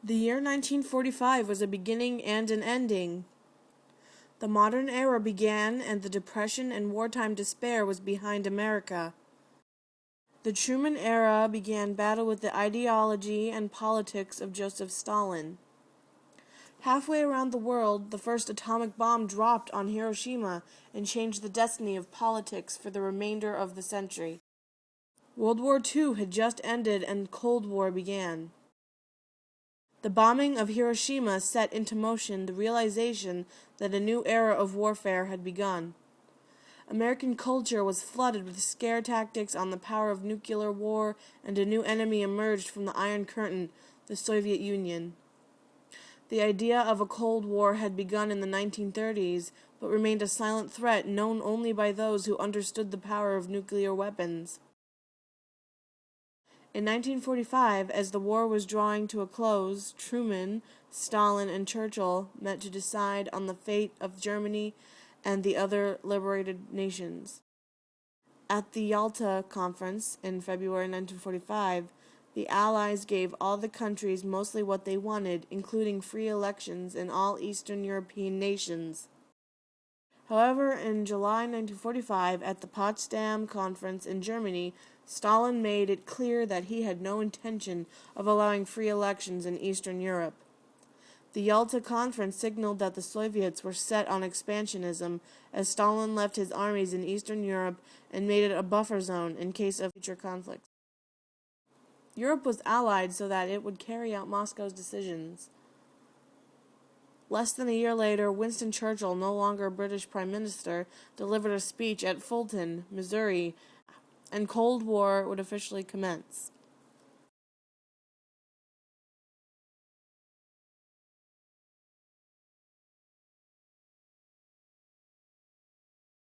The year 1945 was a beginning and an ending. The modern era began, and the depression and wartime despair was behind America. The Truman era began battle with the ideology and politics of Joseph Stalin. Halfway around the world, the first atomic bomb dropped on Hiroshima and changed the destiny of politics for the remainder of the century. World War II had just ended and Cold War began. The bombing of Hiroshima set into motion the realization that a new era of warfare had begun. American culture was flooded with scare tactics on the power of nuclear war, and a new enemy emerged from the Iron Curtain, the Soviet Union. The idea of a Cold War had begun in the 1930s, but remained a silent threat known only by those who understood the power of nuclear weapons. In 1945, as the war was drawing to a close, Truman, Stalin, and Churchill met to decide on the fate of Germany and the other liberated nations. At the Yalta Conference in February 1945, the Allies gave all the countries mostly what they wanted, including free elections in all Eastern European nations. However, in July 1945, at the Potsdam Conference in Germany, Stalin made it clear that he had no intention of allowing free elections in Eastern Europe. The Yalta Conference signaled that the Soviets were set on expansionism, as Stalin left his armies in Eastern Europe and made it a buffer zone in case of future conflicts. Europe was allied so that it would carry out Moscow's decisions. Less than a year later, Winston Churchill, no longer British Prime Minister, delivered a speech at Fulton, Missouri, and Cold War would officially commence.